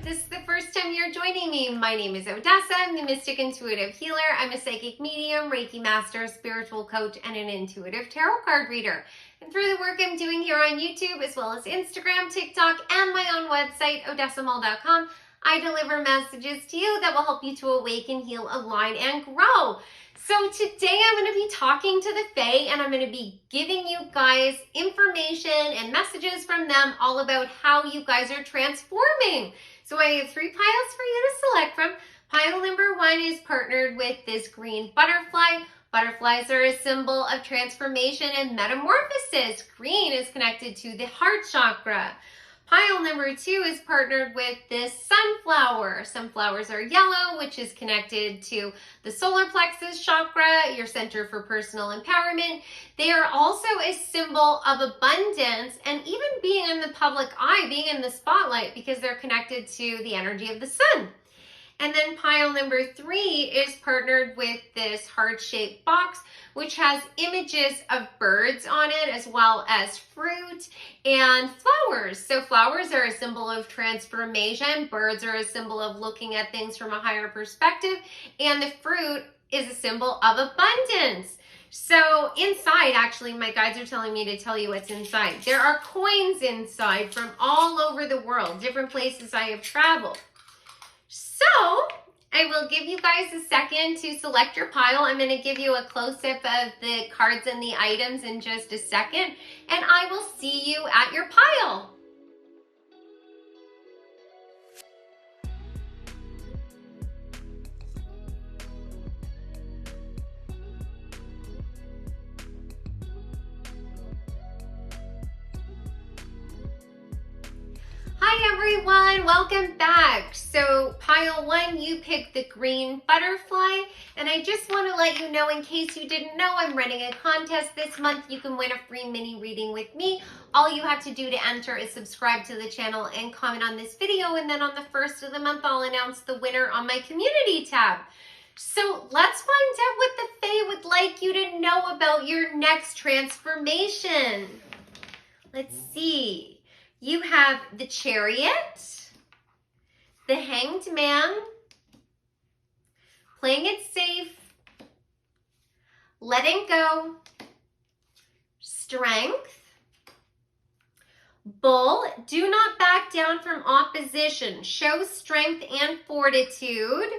this is the first time you're joining me, my name is Odessa. I'm the Mystic Intuitive Healer. I'm a psychic medium, Reiki master, spiritual coach, and an intuitive tarot card reader. And through the work I'm doing here on YouTube, as well as Instagram, TikTok, and my own website, odessamal.com, I deliver messages to you that will help you to awaken, heal, align, and grow. So today I'm going to be talking to the Fae, and I'm going to be giving you guys information and messages from them all about how you guys are transforming. So I have 3 piles for you to select from. Pile number 1 is partnered with this green butterfly. Butterflies are a symbol of transformation and metamorphosis. Green is connected to the heart chakra. Pile number 2 is partnered with this sunflower. Sunflowers are yellow, which is connected to the solar plexus chakra, your center for personal empowerment. They are also a symbol of abundance and even being in the public eye, being in the spotlight, because they're connected to the energy of the sun. And then pile number 3 is partnered with this heart-shaped box, which has images of birds on it, as well as fruit and flowers. So flowers are a symbol of transformation. Birds are a symbol of looking at things from a higher perspective. And the fruit is a symbol of abundance. So inside, actually, my guides are telling me to tell you what's inside. There are coins inside from all over the world, different places I have traveled. So I will give you guys a second to select your pile. I'm going to give you a close-up of the cards and the items in just a second, and I will see you at your pile. Hi everyone, welcome back. So pile 1, you picked the green butterfly, and I just want to let you know, in case you didn't know, I'm running a contest this month. You can win a free mini reading with me. All you have to do to enter is subscribe to the channel and comment on this video, and then on the 1st of the month I'll announce the winner on my community tab. So let's find out what the Fae would like you to know about your next transformation. Let's see. You have the Chariot, the Hanged Man, playing it safe, letting go, Strength, Bull, do not back down from opposition, show strength and fortitude,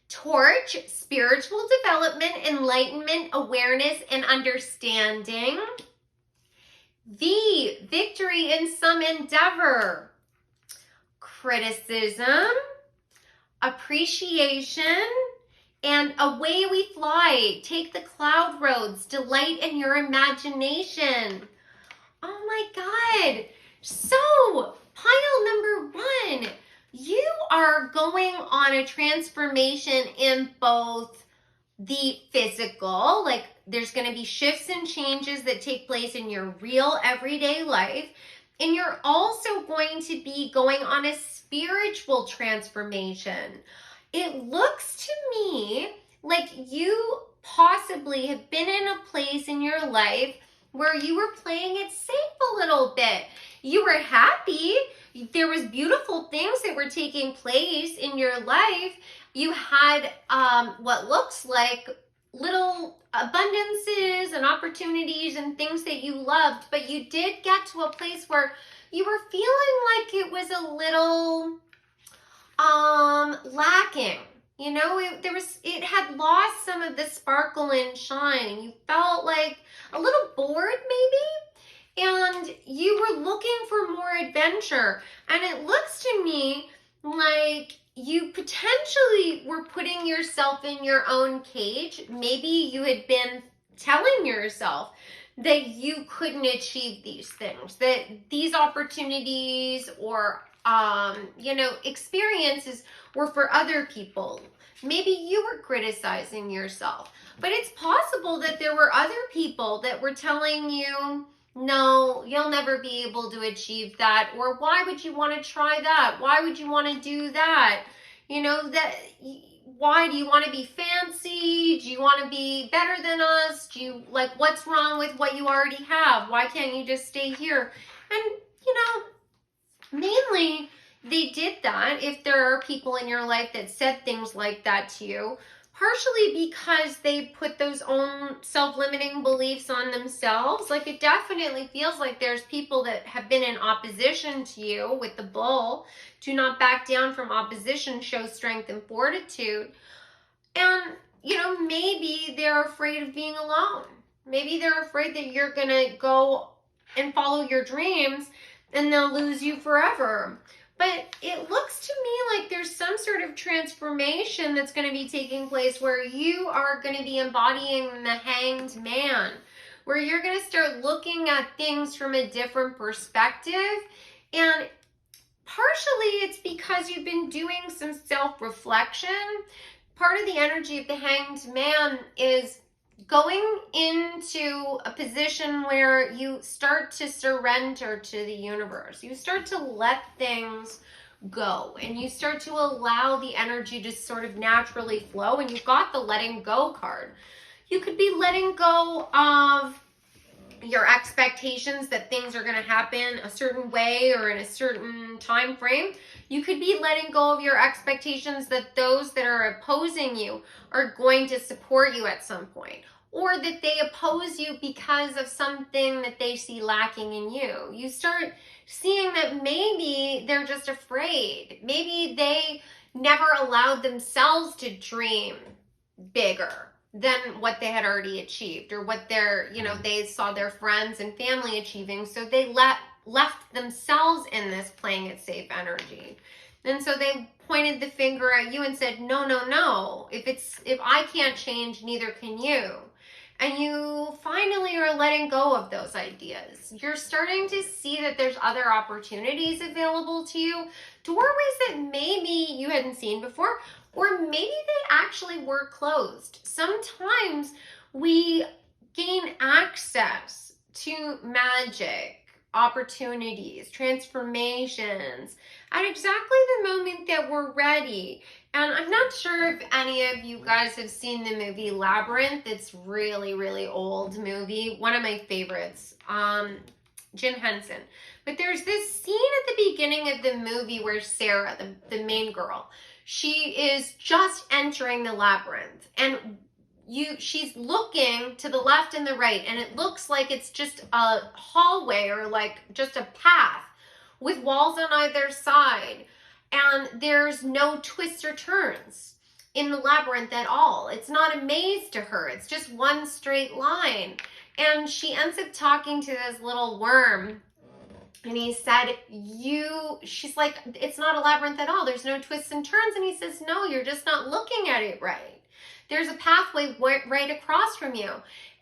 Torch, spiritual development, enlightenment, awareness, and understanding. V, victory in some endeavor, criticism, appreciation, and away we fly. Take the cloud roads, delight in your imagination. Oh my God. So, pile number 1, you are going on a transformation in both the physical, like there's going to be shifts and changes that take place in your real everyday life. And you're also going to be going on a spiritual transformation. It looks to me like you possibly have been in a place in your life where you were playing it safe a little bit. You were happy. There was beautiful things that were taking place in your life. You had what looks like little abundances and opportunities and things that you loved, but you did get to a place where you were feeling like it was a little lacking. You know, it had lost some of the sparkle and shine. You felt like a little bored maybe, and you were looking for more adventure. And it looks to me like you potentially were putting yourself in your own cage. Maybe you had been telling yourself that you couldn't achieve these things, that these opportunities or, experiences were for other people. Maybe you were criticizing yourself, but it's possible that there were other people that were telling you, no, you'll never be able to achieve that. Or why would you want to try that? Why would you want to do that? You know, why do you want to be fancy? Do you want to be better than us? What's wrong with what you already have? Why can't you just stay here? And, mainly they did that, if there are people in your life that said things like that to you, partially because they put those own self-limiting beliefs on themselves. Like, it definitely feels like there's people that have been in opposition to you with the bull. Do not back down from opposition, show strength and fortitude. And, you know, maybe they're afraid of being alone. Maybe they're afraid that you're going to go and follow your dreams and they'll lose you forever. But it looks to me like there's some sort of transformation that's going to be taking place where you are going to be embodying the hanged man, where you're going to start looking at things from a different perspective. And partially it's because you've been doing some self-reflection. Part of the energy of the hanged man is going into a position where you start to surrender to the universe. You start to let things go and you start to allow the energy to sort of naturally flow. And you've got the letting go card. You could be letting go of your expectations that things are going to happen a certain way or in a certain time frame. You could be letting go of your expectations that those that are opposing you are going to support you at some point, or that they oppose you because of something that they see lacking in you. You start seeing that maybe they're just afraid. Maybe they never allowed themselves to dream bigger than what they had already achieved, or what their, you know, they saw their friends and family achieving. So they left themselves in this playing it safe energy. And so they pointed the finger at you and said, no, no, no. If I can't change, neither can you. And you finally are letting go of those ideas. You're starting to see that there's other opportunities available to you, doorways that maybe you hadn't seen before, or maybe they actually were closed. Sometimes we gain access to magic, opportunities, transformations at exactly the moment that we're ready. And I'm not sure if any of you guys have seen the movie Labyrinth. It's really, really old movie. One of my favorites, Jim Henson. But there's this scene at the beginning of the movie where Sarah, the main girl, she is just entering the labyrinth. And she's looking to the left and the right, and it looks like it's just a hallway or like just a path with walls on either side. And there's no twists or turns in the labyrinth at all. It's not a maze to her. It's just one straight line. And she ends up talking to this little worm. And he said, she's like, it's not a labyrinth at all. There's no twists and turns. And he says, no, you're just not looking at it right. There's a pathway right across from you.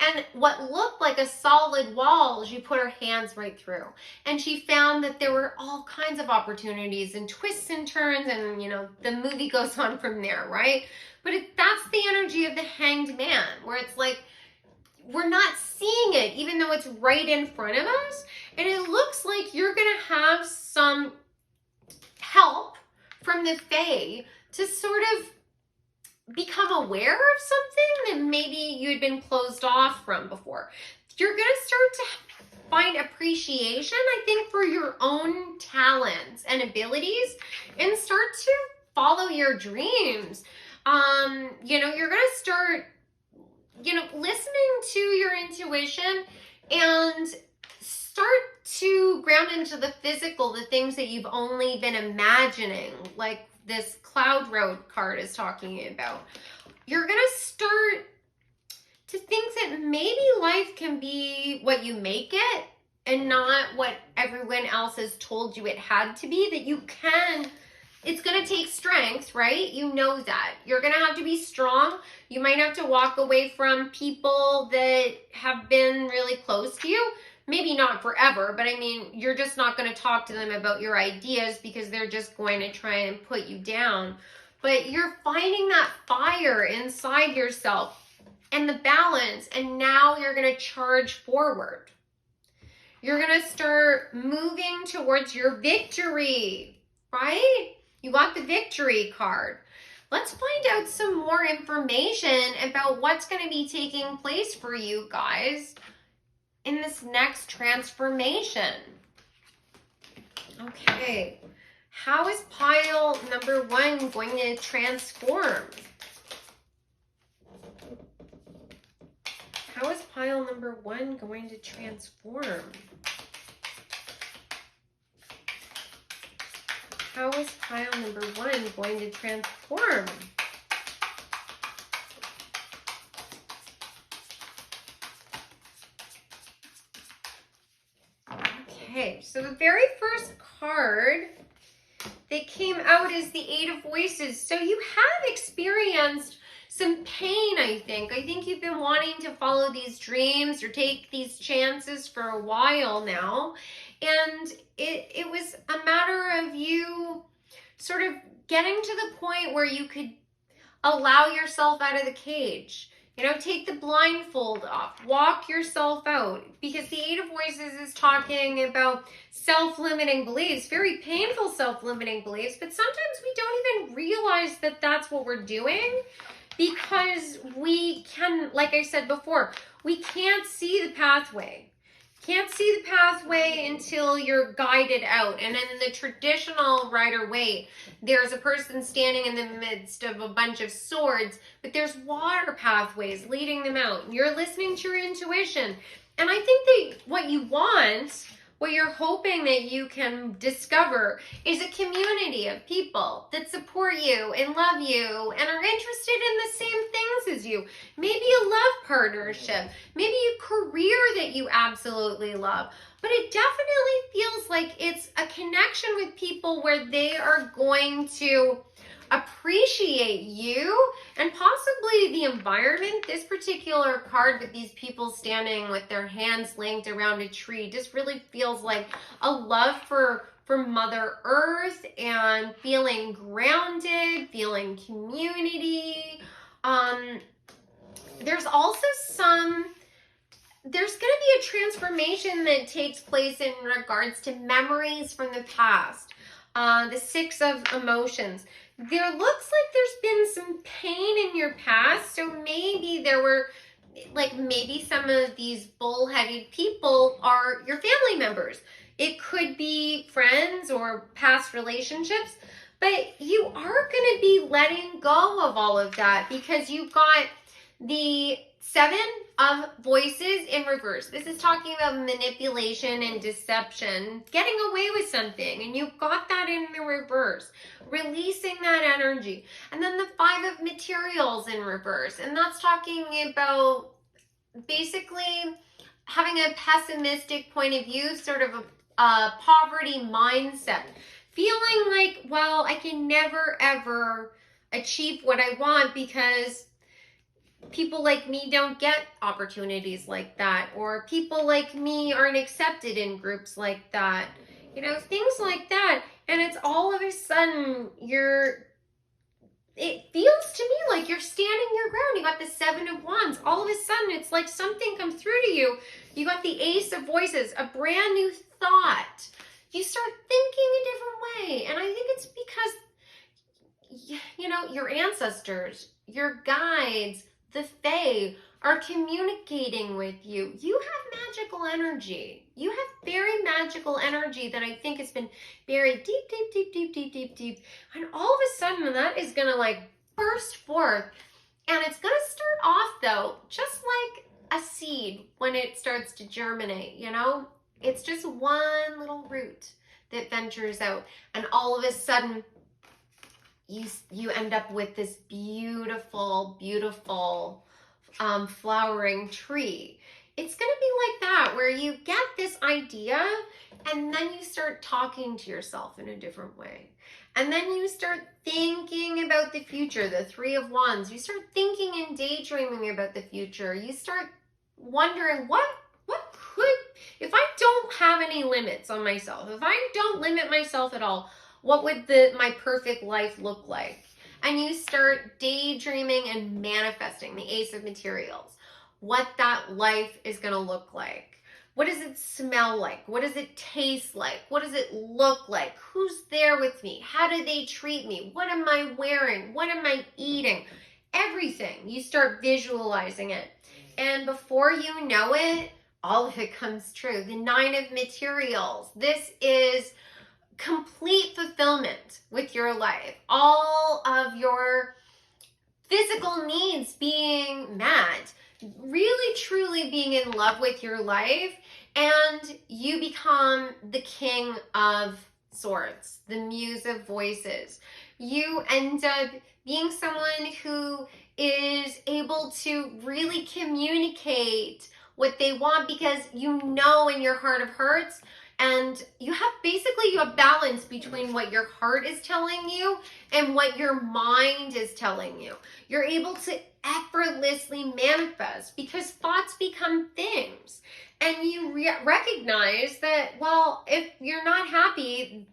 And what looked like a solid wall, she put her hands right through. And she found that there were all kinds of opportunities and twists and turns. And, you know, the movie goes on from there, right? But that's the energy of the hanged man, where it's like, we're not seeing it, even though it's right in front of us. And it looks like you're going to have some help from the Fae to sort of become aware of something that maybe you'd been closed off from before. You're going to start to find appreciation, I think, for your own talents and abilities, and start to follow your dreams. You know, you're going to start, you know, listening to your intuition and start to ground into the physical, the things that you've only been imagining, like this Cloud Road card is talking about. You're going to start to think that maybe life can be what you make it and not what everyone else has told you it had to be, that you can. It's going to take strength, right? You know that. You're going to have to be strong. You might have to walk away from people that have been really close to you. Maybe not forever, but I mean, you're just not going to talk to them about your ideas because they're just going to try and put you down. But you're finding that fire inside yourself and the balance, and now you're going to charge forward. You're going to start moving towards your victory, right? You got the victory card. Let's find out some more information about what's going to be taking place for you guys in this next transformation. Okay, How is pile number 1 going to transform? How is pile number 1 going to transform? How is pile number 1 going to transform? Okay, so the very first card that came out is the Eight of Voices. So you have experienced some pain, I think. I think you've been wanting to follow these dreams or take these chances for a while now. And it was a matter of you sort of getting to the point where you could allow yourself out of the cage. You know, take the blindfold off, walk yourself out, because the Eight of Voices is talking about self-limiting beliefs, very painful self-limiting beliefs, but sometimes we don't even realize that that's what we're doing, because we can, like I said before, we can't see the pathway. Can't see the pathway until you're guided out. And in the traditional Rider-Waite, there's a person standing in the midst of a bunch of swords, but there's water pathways leading them out. You're listening to your intuition. And I think that what you want, what you're hoping that you can discover, is a community of people that support you and love you and are interested in the same things as you. Maybe a love partnership, maybe a career that you absolutely love. But it definitely feels like it's a connection with people where they are going to appreciate you and possibly the environment. This particular card with these people standing with their hands linked around a tree just really feels like a love for Mother Earth and feeling grounded, feeling community. There's also there's going to be a transformation that takes place in regards to memories from the past. The Six of Emotions. There looks like there's been some pain in your past, so maybe there were, like, maybe some of these bullheaded people are your family members. It could be friends or past relationships, but you are going to be letting go of all of that because you got the Seven of Voices in reverse. This is talking about manipulation and deception, getting away with something, and you've got that in the reverse, releasing that energy. And then the Five of Materials in reverse, and that's talking about basically having a pessimistic point of view, sort of a poverty mindset, feeling like, well, I can never ever achieve what I want because people like me don't get opportunities like that, or people like me aren't accepted in groups like that, you know, things like that. And it's all of a sudden it feels to me like you're standing your ground. You got the Seven of Wands. All of a sudden, it's like something comes through to you. You got the Ace of Voices, a brand new thought. You start thinking a different way. And I think it's because, you know, your ancestors, your guides, the Fae are communicating with you. You have magical energy. You have very magical energy that I think has been buried deep, deep, deep, deep, deep, deep, deep. And all of a sudden that is going to like burst forth. And it's going to start off though, just like a seed when it starts to germinate, you know? It's just one little root that ventures out. And all of a sudden, you end up with this beautiful, beautiful flowering tree. It's going to be like that, where you get this idea and then you start talking to yourself in a different way. And then you start thinking about the future, the Three of Wands. You start thinking and daydreaming about the future. You start wondering what could, if I don't have any limits on myself, if I don't limit myself at all, what would my perfect life look like? And you start daydreaming and manifesting the Ace of Materials, what that life is going to look like. What does it smell like? What does it taste like? What does it look like? Who's there with me? How do they treat me? What am I wearing? What am I eating? Everything. You start visualizing it. And before you know it, all of it comes true. The Nine of Materials. This is complete fulfillment with your life, all of your physical needs being met, really truly being in love with your life, and you become the king of swords, the muse of voices. You end up being someone who is able to really communicate what they want, because you know in your heart of hearts, and you have balance between what your heart is telling you and what your mind is telling you. You're able to effortlessly manifest because thoughts become things. And you recognize that, well, if you're not happy,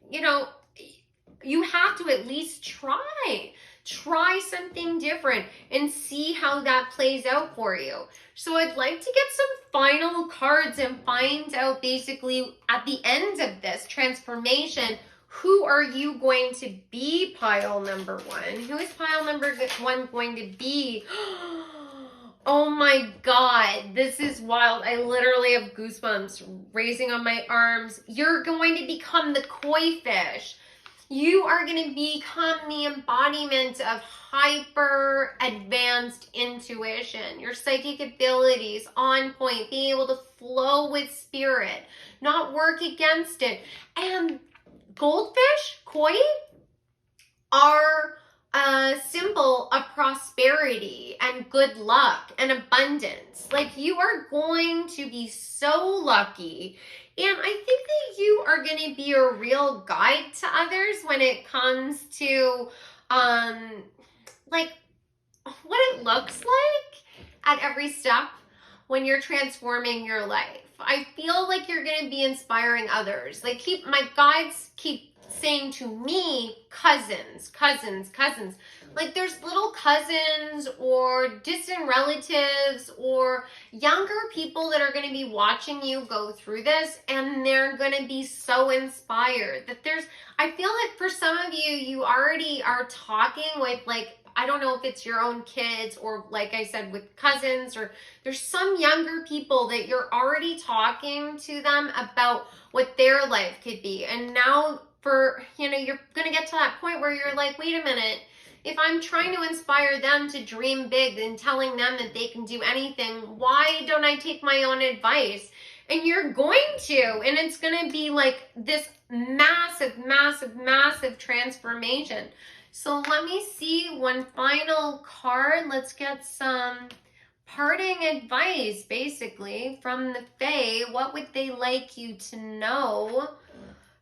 you have to at least try something different and see how that plays out for you. So I'd like to get some final cards and find out, basically at the end of this transformation, who are you going to be, pile number one? Who is pile number one going to be? Oh my God, this is wild. I literally have goosebumps raising on my arms. You're going to become the koi fish. You are going to become the embodiment of hyper advanced intuition, your psychic abilities on point, being able to flow with spirit, not work against it. And goldfish, koi, are a symbol of prosperity and good luck and abundance. Like, you are going to be so lucky. And I think that you are going to be a real guide to others when it comes to like what it looks like at every step when you're transforming your life. I feel like you're going to be inspiring others. Like, my guides keep saying to me, cousins. Like, there's little cousins or distant relatives or younger people that are going to be watching you go through this, and they're going to be so inspired. I feel like for some of you, you already are talking with, like, I don't know if it's your own kids or, like I said, with cousins, or there's some younger people that you're already talking to them about what their life could be. And now you're going to get to that point where you're like, wait a minute, if I'm trying to inspire them to dream big and telling them that they can do anything, why don't I take my own advice? And you're going to, and it's going to be like this massive transformation. So let me see one final card. Let's get some parting advice, basically, from the Fae. What would they like you to know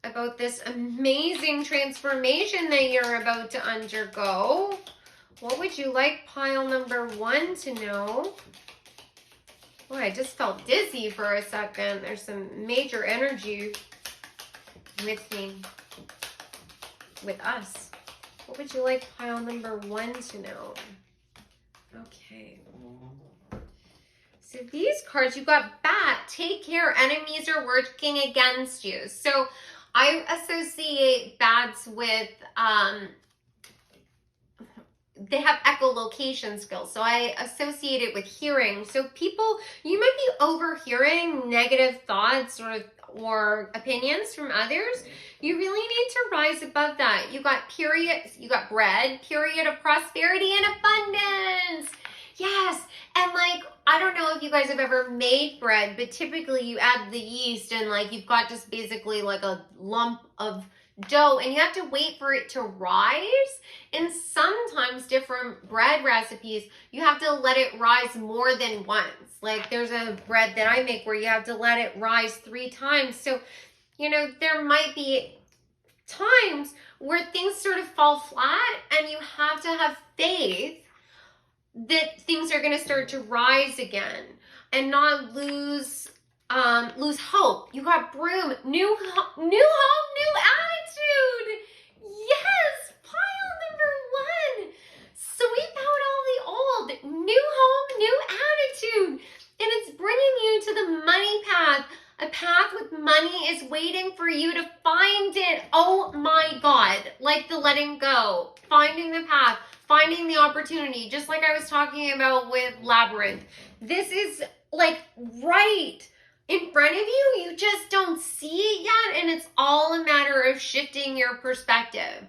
about this amazing transformation that you're about to undergo? What would you like pile number one to know? Oh, I just felt dizzy for a second. There's some major energy with me, with us. What would you like pile number one to know? Okay. So these cards, you got bat, take care, enemies are working against you. So I associate bats with, they have echolocation skills. So I associate it with hearing. So people, you might be overhearing negative thoughts or opinions from others. You really need to rise above that. You got bread, period of prosperity and abundance. Yes. And like, I don't know if you guys have ever made bread, but typically you add the yeast and like you've got just basically like a lump of dough and you have to wait for it to rise. And sometimes different bread recipes, you have to let it rise more than once. Like, there's a bread that I make where you have to let it rise 3 times. So, there might be times where things sort of fall flat and you have to have faith that things are going to start to rise again and not lose hope. You got broom, new hope, new attitude. Yes, pile number one. Sweep out all the old. New hope, new attitude. And it's bringing you to the money path. A path with money is waiting for you to find it. Oh my God. Like the letting go. Finding the path. Finding the opportunity. Just like I was talking about with Labyrinth. This is like right in front of you. You just don't see it yet, and it's all a matter of shifting your perspective.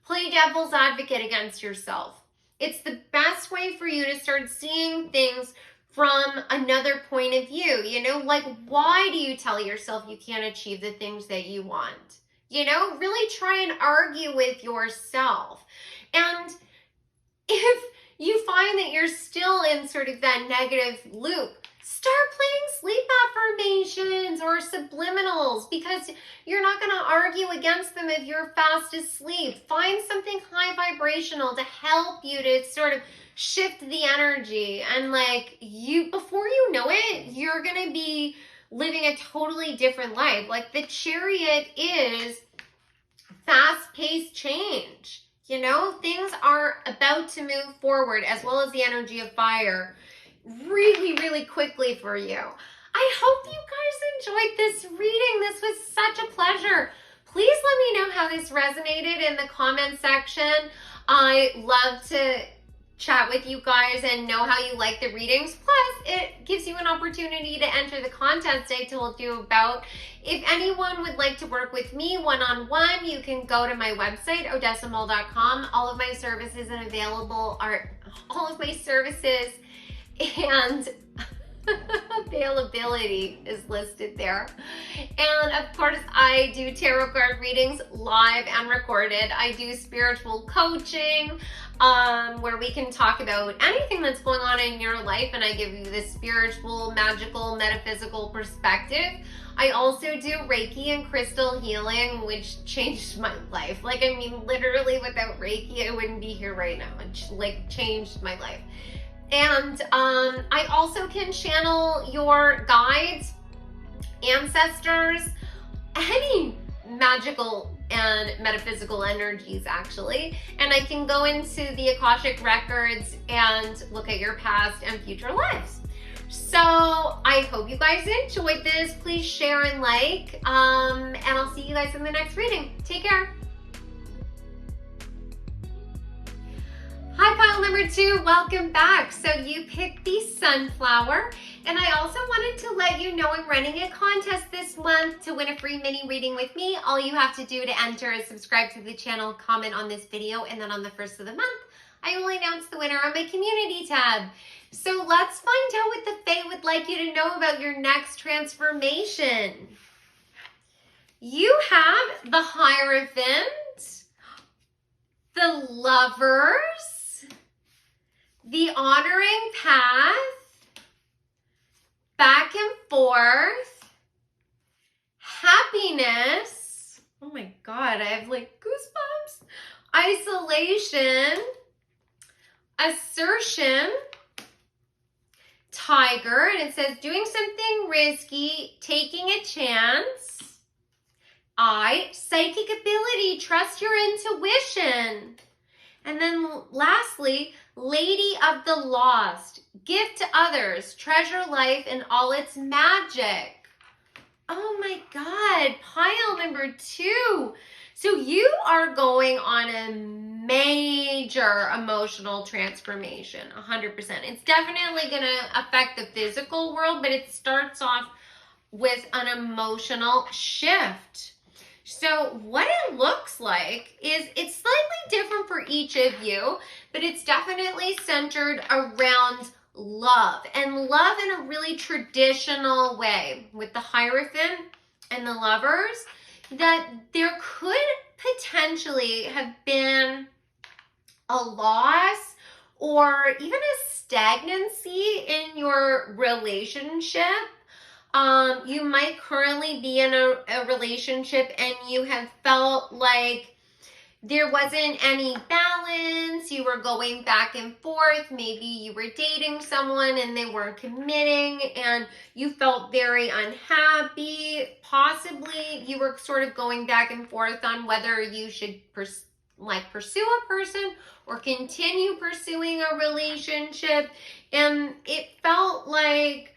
Play devil's advocate against yourself. It's the best way for you to start seeing things from another point of view. You know, like, why do you tell yourself you can't achieve the things that you want? You know, really try and argue with yourself. And if you find that you're still in sort of that negative loop, start playing sleep affirmations or subliminals, because you're not going to argue against them if you're fast asleep. Find something high vibrational to help you to sort of shift the energy. And like, you, before you know it, you're going to be living a totally different life. Like, the Chariot is fast-paced change. You know, things are about to move forward, as well as the energy of fire, really, really quickly for you. I hope you guys enjoyed this reading. This was such a pleasure. Please let me know how this resonated in the comment section. I love to chat with you guys and know how you like the readings. Plus, it gives you an opportunity to enter the contest I told you about. If anyone would like to work with me one-on-one, you can go to my website, odessamall.com. All of my services and availability is listed there. And of course, I do tarot card readings live and recorded. I do spiritual coaching, where we can talk about anything that's going on in your life, and I give you this spiritual, magical, metaphysical perspective. I also do Reiki and crystal healing, which changed my life. Like, I mean, literally without Reiki, I wouldn't be here right now. It like changed my life. And I also can channel your guides, ancestors, any magical and metaphysical energies, actually. And I can go into the Akashic records and look at your past and future lives. So I hope you guys enjoyed this. Please share and like, and I'll see you guys in the next reading. Take care. Hi, pile number 2, welcome back. So you picked the sunflower, and I also wanted to let you know I'm running a contest this month to win a free mini reading with me. All you have to do to enter is subscribe to the channel, comment on this video, and then on the 1st of the month, I will announce the winner on my community tab. So let's find out what the Fae would like you to know about your next transformation. You have the Hierophant, the Lovers, the Honoring Path, Back and Forth, Happiness, oh my god, I have like goosebumps, Isolation, Assertion, Tiger, and it says doing something risky, taking a chance, Psychic ability, trust your intuition. And then lastly, Lady of the Lost, give to others, treasure life and all its magic. Oh my god, pile number 2. So you are going on a major emotional transformation, 100%. It's definitely going to affect the physical world, but it starts off with an emotional shift. So what it looks like is it's slightly different for each of you, but it's definitely centered around love, and love in a really traditional way with the Hierophant and the Lovers, that there could potentially have been a loss or even a stagnancy in your relationship. You might currently be in a relationship and you have felt like there wasn't any balance. You were going back and forth. Maybe you were dating someone and they weren't committing and you felt very unhappy. Possibly you were sort of going back and forth on whether you should pursue a person or continue pursuing a relationship. And it felt like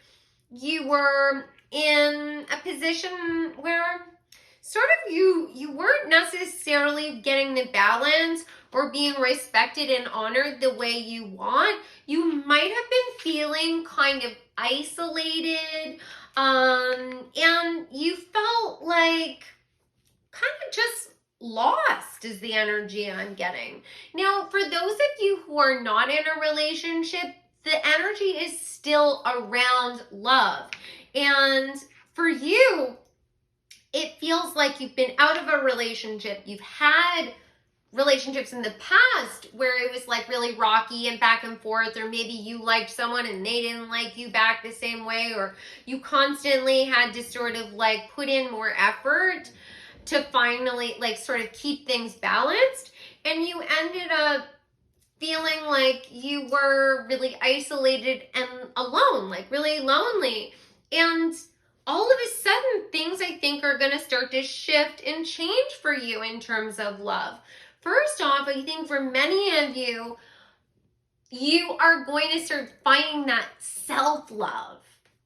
you were in a position where sort of you weren't necessarily getting the balance or being respected and honored the way you want. You might have been feeling kind of isolated, And you felt like kind of just lost is the energy I'm getting. Now, for those of you who are not in a relationship, the energy is still around love. And for you, it feels like you've been out of a relationship. You've had relationships in the past where it was like really rocky and back and forth, or maybe you liked someone and they didn't like you back the same way, or you constantly had to sort of like put in more effort to finally like sort of keep things balanced, and you ended up feeling like you were really isolated and alone, like really lonely. And all of a sudden, things I think are going to start to shift and change for you in terms of love. First off, I think for many of you, you are going to start finding that self-love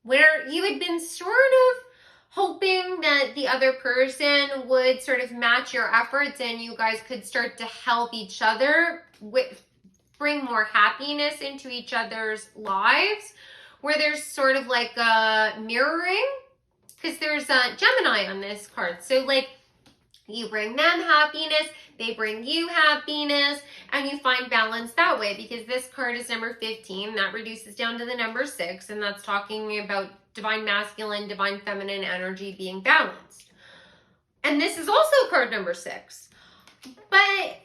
where you had been sort of hoping that the other person would sort of match your efforts and you guys could start to help each other bring more happiness into each other's lives, where there's sort of like a mirroring, because there's a Gemini on this card. So like you bring them happiness, they bring you happiness, and you find balance that way, because this card is number 15. That reduces down to the number 6, and that's talking about divine masculine, divine feminine energy being balanced. And this is also card number 6. But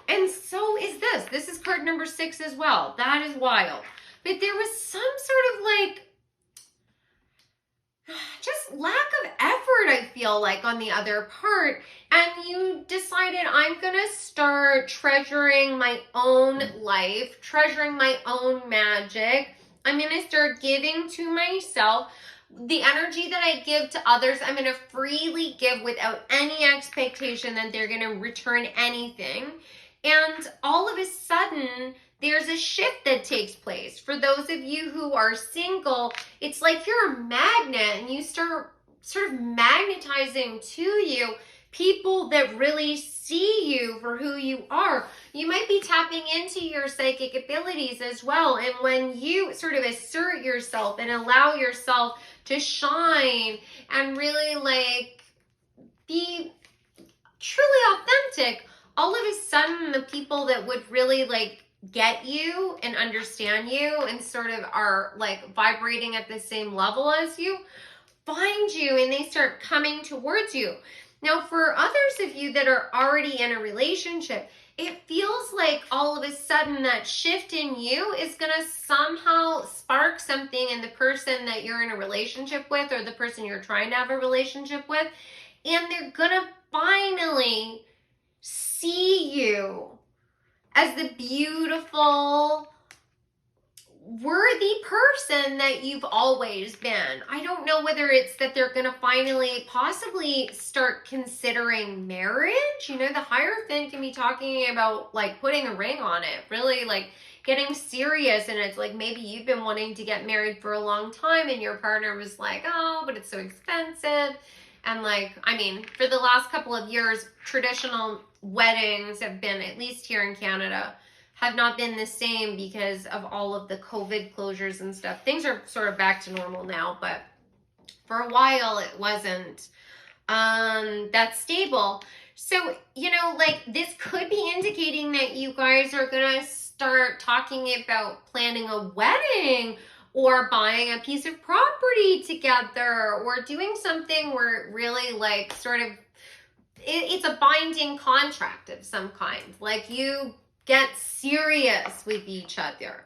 and so is this. This is card number 6 as well. That is wild. But there was some sort of like just lack of effort, I feel like, on the other part. And you decided, I'm going to start treasuring my own life, treasuring my own magic. I'm going to start giving to myself. The energy that I give to others, I'm going to freely give without any expectation that they're going to return anything. And all of a sudden, there's a shift that takes place. For those of you who are single, it's like you're a magnet and you start sort of magnetizing to you people that really see you for who you are. You might be tapping into your psychic abilities as well. And when you sort of assert yourself and allow yourself to shine and really like be truly authentic, all of a sudden the people that would really like get you and understand you and sort of are like vibrating at the same level as you find you, and they start coming towards you. Now, for others of you that are already in a relationship, it feels like all of a sudden that shift in you is going to somehow spark something in the person that you're in a relationship with, or the person you're trying to have a relationship with, and they're going to finally see you as the beautiful, worthy person that you've always been. I don't know whether it's that they're going to finally possibly start considering marriage. You know, the Hierophant can be talking about like putting a ring on it, really like getting serious. And it's like maybe you've been wanting to get married for a long time and your partner was like, oh, but it's so expensive. And like, I mean, for the last couple of years, traditional weddings have been, at least here in Canada, have not been the same because of all of the COVID closures and stuff. Things are sort of back to normal now, but for a while it wasn't that stable. So, you know, like this could be indicating that you guys are going to start talking about planning a wedding, or buying a piece of property together, or doing something where really like sort of it's a binding contract of some kind. Like you get serious with each other.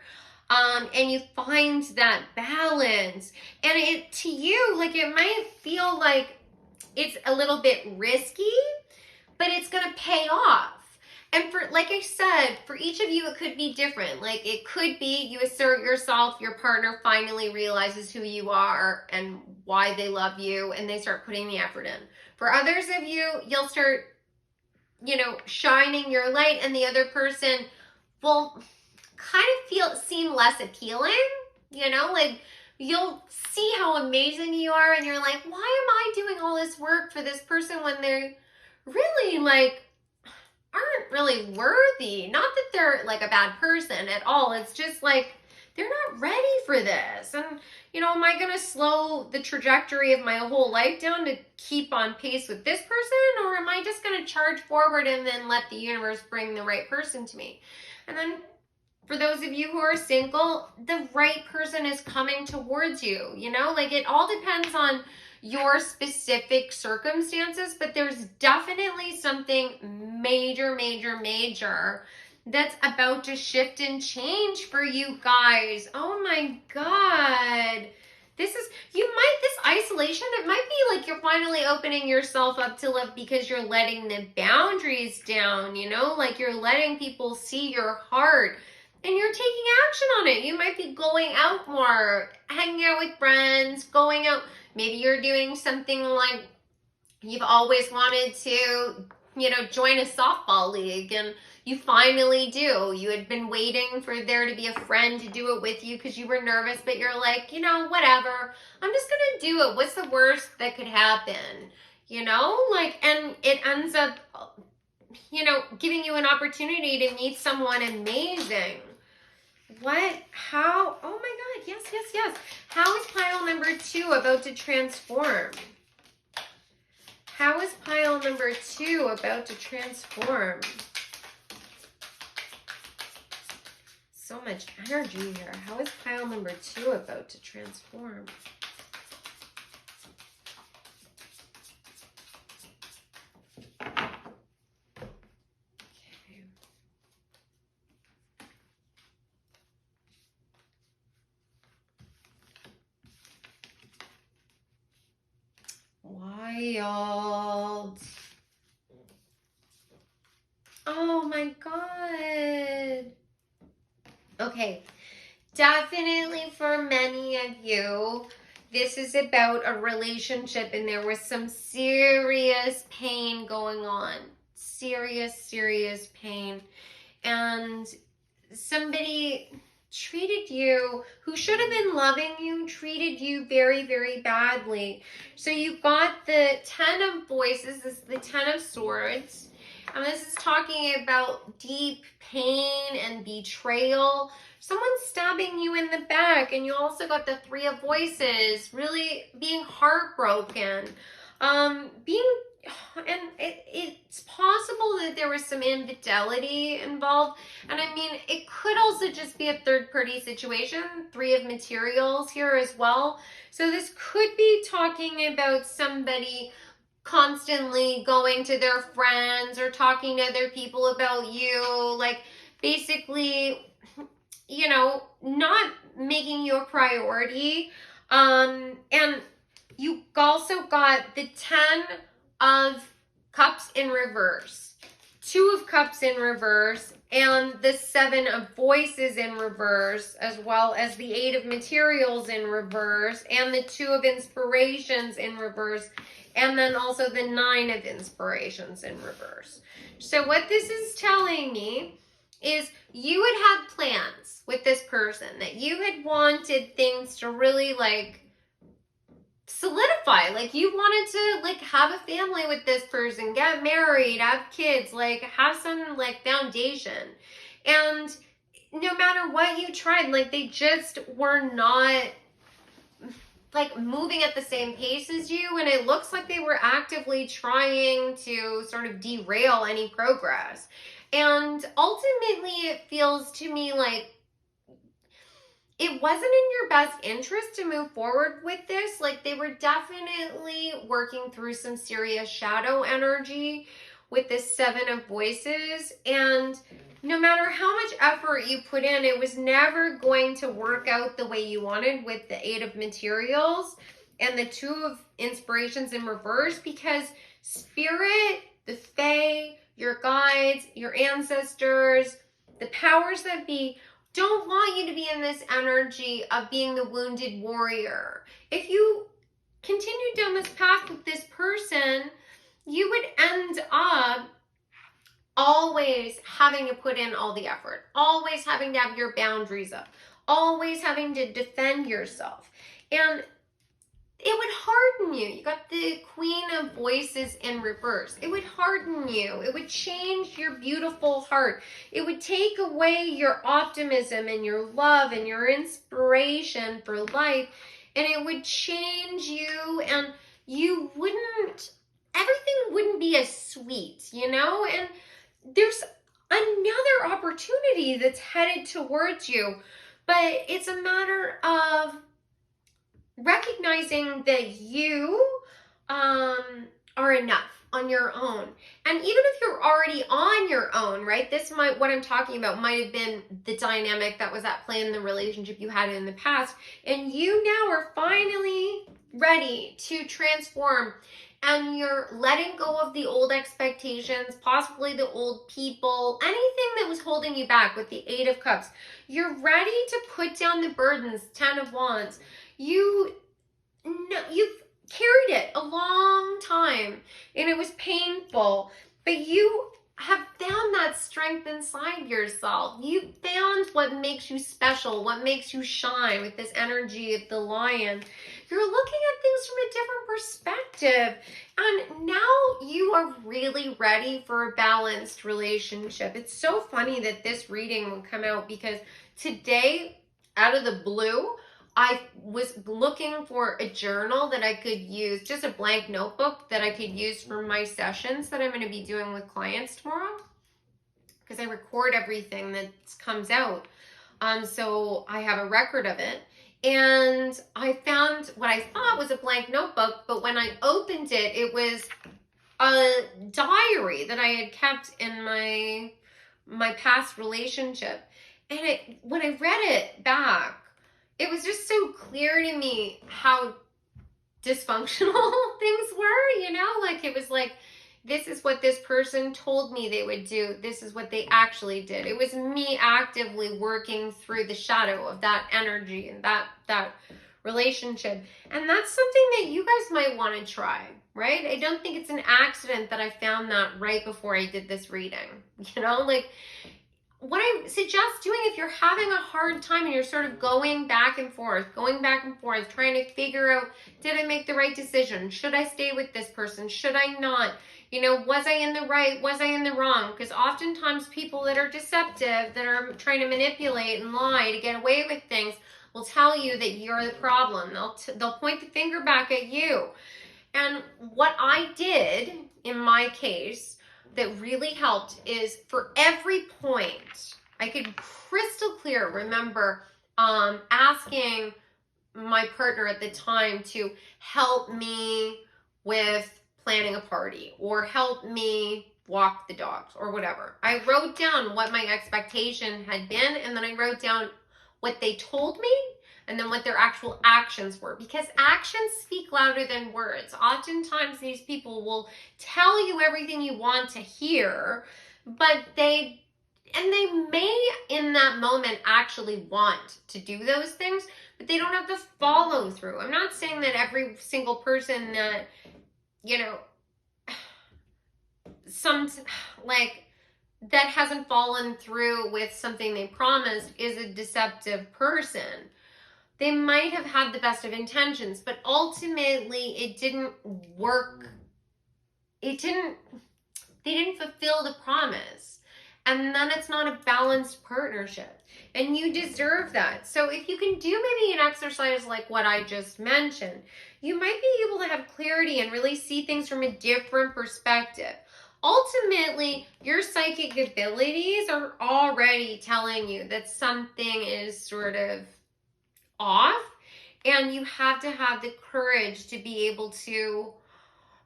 And you find that balance. And it to you, like it might feel like it's a little bit risky, but it's gonna pay off. And for, like I said, for each of you, it could be different. Like it could be you assert yourself, your partner finally realizes who you are and why they love you, and they start putting the effort in. For others of you, you'll start, you know, shining your light, and the other person will kind of seem less appealing, you know, like you'll see how amazing you are, and you're like, why am I doing all this work for this person when they're really like aren't really worthy? Not that they're like a bad person at all. It's just like they're not ready for this. And, am I going to slow the trajectory of my whole life down to keep on pace with this person? Or am I just going to charge forward and then let the universe bring the right person to me? And then for those of you who are single, the right person is coming towards you. Like, it all depends on your specific circumstances, but there's definitely something major, major, major that's about to shift and change for you guys. Oh my God. This isolation, it might be like you're finally opening yourself up to love because you're letting the boundaries down, like you're letting people see your heart and you're taking action on it. You might be going out more, hanging out with friends, going out. Maybe you're doing something like you've always wanted to, join a softball league, and you finally do. You had been waiting for there to be a friend to do it with you because you were nervous, but you're like, whatever. I'm just going to do it. What's the worst that could happen? And it ends up, giving you an opportunity to meet someone amazing. How? Oh my God, yes, yes, yes. How is pile number 2 about to transform? How is pile number 2 about to transform? So much energy here. How is pile number 2 about to transform? Wild. Oh my God. Okay. Definitely for many of you, this is about a relationship and there was some serious pain going on. Serious, serious pain. And somebody treated you, who should have been loving you, treated you very, very badly. So you've got the 10 of voices, this is the 10 of swords. And this is talking about deep pain and betrayal. Someone's stabbing you in the back. And you also got the 3 of voices, really being heartbroken. And it's possible that there was some infidelity involved. And I mean, it could also just be a third-party situation. 3 of materials here as well. So this could be talking about somebody constantly going to their friends or talking to other people about you. Like, basically, not making you a priority. And you also got the 10 of cups in reverse, 2 of cups in reverse, and the 7 of voices in reverse, as well as the 8 of materials in reverse, and the 2 of inspirations in reverse, and then also the 9 of inspirations in reverse. So what this is telling me is you had had plans with this person, that you had wanted things to really solidify. Like, you wanted to have a family with this person, get married, have kids, have some foundation. And no matter what you tried, they just were not moving at the same pace as you, and it looks like they were actively trying to sort of derail any progress. And ultimately, it feels to me like it wasn't in your best interest to move forward with this. They were definitely working through some serious shadow energy with this 7 of voices. And no matter how much effort you put in, it was never going to work out the way you wanted with the 8 of materials and the 2 of inspirations in reverse, because spirit, the fae, your guides, your ancestors, the powers that be, don't want you to be in this energy of being the wounded warrior. If you continued down this path with this person, you would end up always having to put in all the effort, always having to have your boundaries up, always having to defend yourself. And it would harden you. You got the Queen of Voices in reverse. It would harden you. It would change your beautiful heart. It would take away your optimism and your love and your inspiration for life. And it would change you, and everything wouldn't be as sweet, And there's another opportunity that's headed towards you, but it's a matter of recognizing that you are enough on your own. And even if you're already on your own, right? What I'm talking about might have been the dynamic that was at play in the relationship you had in the past. And you now are finally ready to transform. And you're letting go of the old expectations, possibly the old people, anything that was holding you back with the Eight of Cups. You're ready to put down the burdens, Ten of Wands. You've carried it a long time and it was painful, but you have found that strength inside yourself. You found what makes you special, what makes you shine with this energy of the lion. You're looking at things from a different perspective, and now you are really ready for a balanced relationship. It's so funny that this reading will come out because today, out of the blue, I was looking for a journal that I could use, just a blank notebook that I could use for my sessions that I'm going to be doing with clients tomorrow, because I record everything that comes out. So I have a record of it. And I found what I thought was a blank notebook, but when I opened it, it was a diary that I had kept in my past relationship. And when I read it back, it was just so clear to me how dysfunctional things were, Like, it was like, this is what this person told me they would do. This is what they actually did. It was me actively working through the shadow of that energy and that relationship. And that's something that you guys might want to try, right? I don't think it's an accident that I found that right before I did this reading. Like, what I suggest doing if you're having a hard time and you're sort of going back and forth, trying to figure out, did I make the right decision? Should I stay with this person? Should I not? Was I in the right? Was I in the wrong? Because oftentimes people that are deceptive, that are trying to manipulate and lie to get away with things, will tell you that you're the problem. They'll point the finger back at you. And what I did in my case that really helped is, for every point, I could crystal clear remember asking my partner at the time to help me with planning a party or help me walk the dogs or whatever. I wrote down what my expectation had been, and then I wrote down what they told me and then what their actual actions were, because actions speak louder than words. Oftentimes these people will tell you everything you want to hear, but they may in that moment actually want to do those things, but they don't have the follow through. I'm not saying that every single person that, that hasn't fallen through with something they promised is a deceptive person. They might have had the best of intentions, but ultimately it didn't work. They didn't fulfill the promise. And then it's not a balanced partnership. And you deserve that. So if you can do maybe an exercise like what I just mentioned, you might be able to have clarity and really see things from a different perspective. Ultimately, your psychic abilities are already telling you that something is sort of off, and you have to have the courage to be able to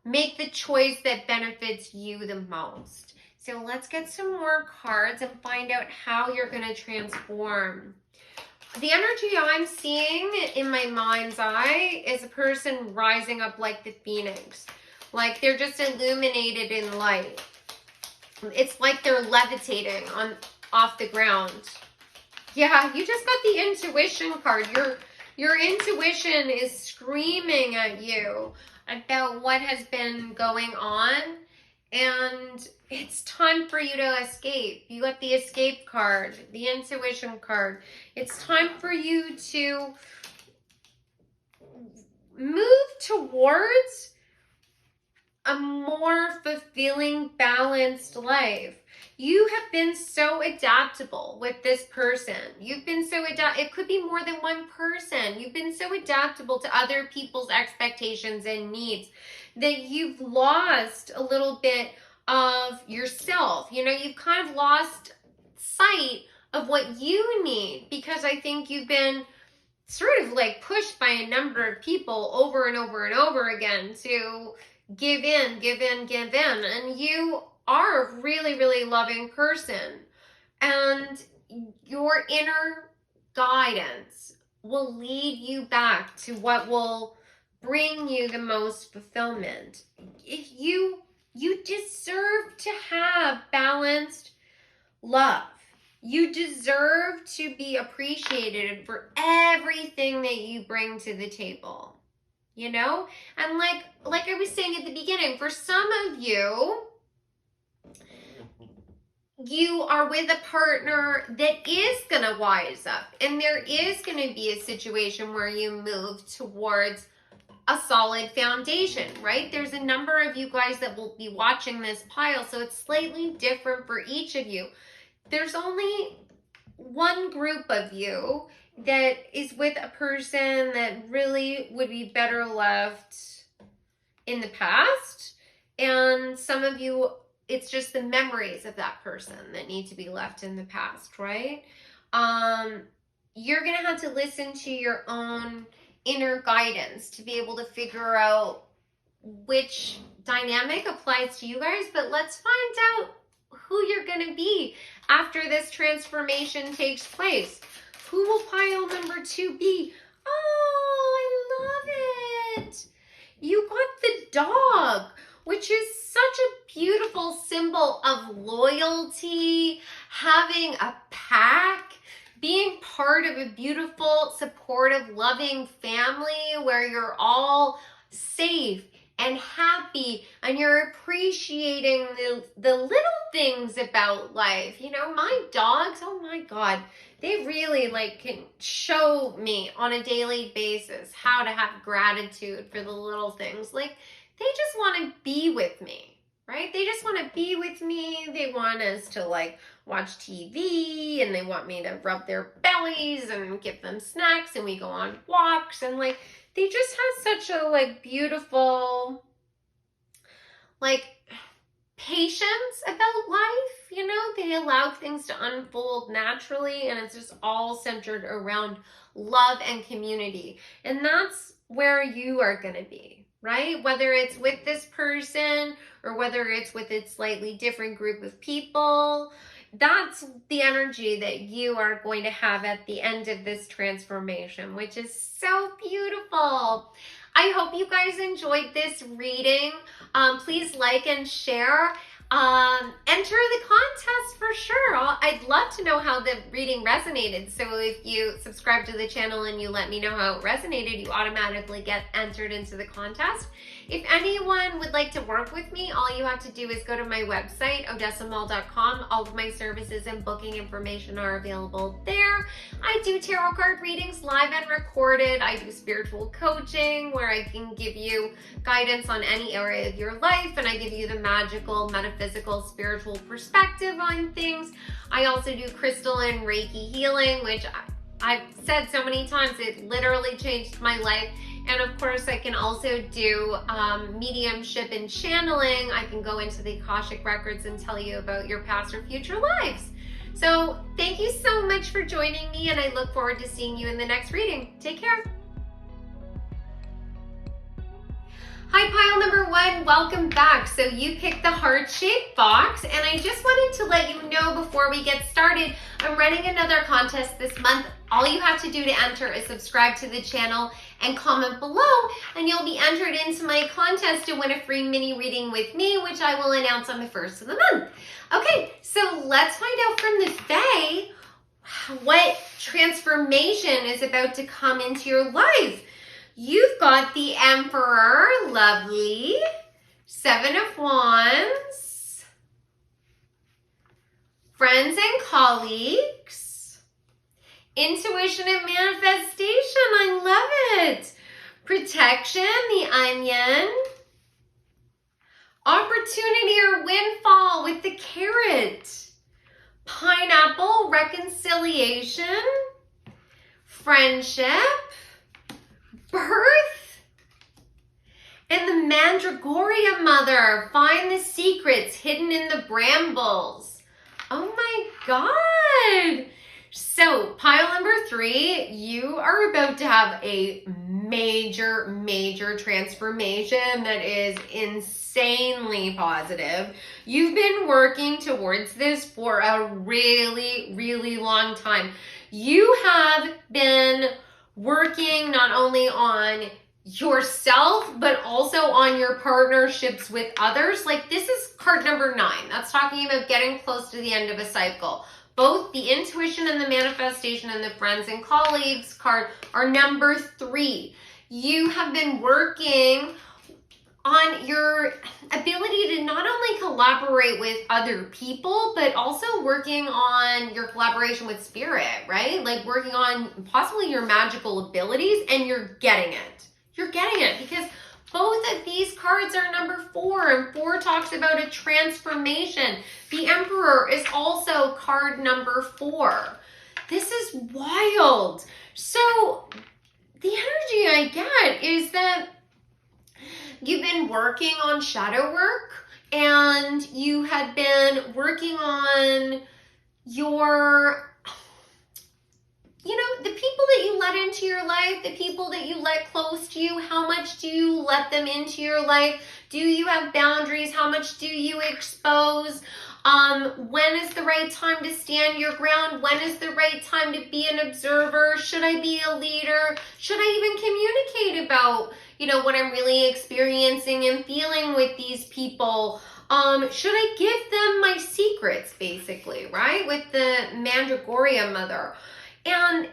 make the choice that benefits you the most. So let's get some more cards and find out how you're going to transform. The energy I'm seeing in my mind's eye is a person rising up like the phoenix. Like they're just illuminated in light. It's like they're levitating off the ground. Yeah, you just got the intuition card. Your intuition is screaming at you about what has been going on, and it's time for you to escape. You got the escape card, the intuition card. It's time for you to move towards a more fulfilling, balanced life. You have been so adaptable with this person. You've been so it could be more than one person. You've been so adaptable to other people's expectations and needs that you've lost a little bit of yourself. You know, you've kind of lost sight of what you need, because I think you've been sort of like pushed by a number of people over and over and over again to give in, give in, give in. And you are a really, really loving person. And your inner guidance will lead you back to what will bring you the most fulfillment. If you deserve to have balanced love. You deserve to be appreciated for everything that you bring to the table. You know? And like I was saying at the beginning, for some of you, you are with a partner that is going to wise up, and there is going to be a situation where you move towards a solid foundation, right? There's a number of you guys that will be watching this pile, so it's slightly different for each of you. There's only one group of you that is with a person that really would be better left in the past. And some of you, it's just the memories of that person that need to be left in the past, right? You're going to have to listen to your own inner guidance to be able to figure out which dynamic applies to you guys. But let's find out who you're going to be after this transformation takes place. Who will pile number 2 be? Oh, I love it. You got the dog, which is such a beautiful symbol of loyalty, having a pack, being part of a beautiful, supportive, loving family where you're all safe and happy, and you're appreciating the little things about life. You know, my dogs, oh my God, they really can show me on a daily basis how to have gratitude for the little things. Like, they just want to be with me, right? They just want to be with me. They want us to watch TV, and they want me to rub their bellies and give them snacks, and we go on walks, and they just have such a beautiful patience about life. You know, they allow things to unfold naturally, and it's just all centered around love and community. And that's where you are going to be, right? Whether it's with this person or whether it's with a slightly different group of people, that's the energy that you are going to have at the end of this transformation, which is so beautiful. I hope you guys enjoyed this reading. Please like and share. Enter the contest for sure. I'd love to know how the reading resonated. So if you subscribe to the channel and you let me know how it resonated, you automatically get entered into the contest. If anyone would like to work with me, all you have to do is go to my website, odessamall.com. All of my services and booking information are available there. I do tarot card readings live and recorded. I do spiritual coaching where I can give you guidance on any area of your life, and I give you the magical, metaphysical, spiritual perspective on things. I also do crystal and Reiki healing, which I've said so many times, it literally changed my life. And of course, I can also do mediumship and channeling. I can go into the Akashic records and tell you about your past or future lives. So thank you so much for joining me, and I look forward to seeing you in the next reading. Take care. Hi, pile number 1, welcome back. So you picked the heart-shaped box, and I just wanted to let you know before we get started, I'm running another contest this month. All you have to do to enter is subscribe to the channel and comment below, and you'll be entered into my contest to win a free mini reading with me, which I will announce on the 1st of the month. Okay, so let's find out from the Fae what transformation is about to come into your life. You've got the Emperor, lovely, 7 of Wands, friends and colleagues, intuition and manifestation, I love it, Protection, the Onion. Opportunity or windfall with the Carrot. Pineapple, Reconciliation. Friendship. Birth. And the Mandragoria Mother. Find the secrets hidden in the brambles. Oh my God. So pile number 3, you are about to have a major transformation that is insanely positive. You've been working towards this for a really long time. You have been working not only on yourself, but also on your partnerships with others. Like, this is card number 9. That's talking about getting close to the end of a cycle. Both the intuition and the manifestation and the friends and colleagues card are number 3. You have been working on your ability to not only collaborate with other people, but also working on your collaboration with spirit, right? Like working on possibly your magical abilities, and you're getting it. You're getting it because both of these cards are number 4, and 4 talks about a transformation. The Emperor is also card number 4. This is wild. So the energy I get is that you've been working on shadow work, and you had been working on your, the people that you let into your life, the people that you let close to you. How much do you let them into your life? Do you have boundaries? How much do you expose? When is the right time to stand your ground? When is the right time to be an observer? Should I be a leader? Should I even communicate about, what I'm really experiencing and feeling with these people? Should I give them my secrets, basically, right? With the Mandragoria Mother. And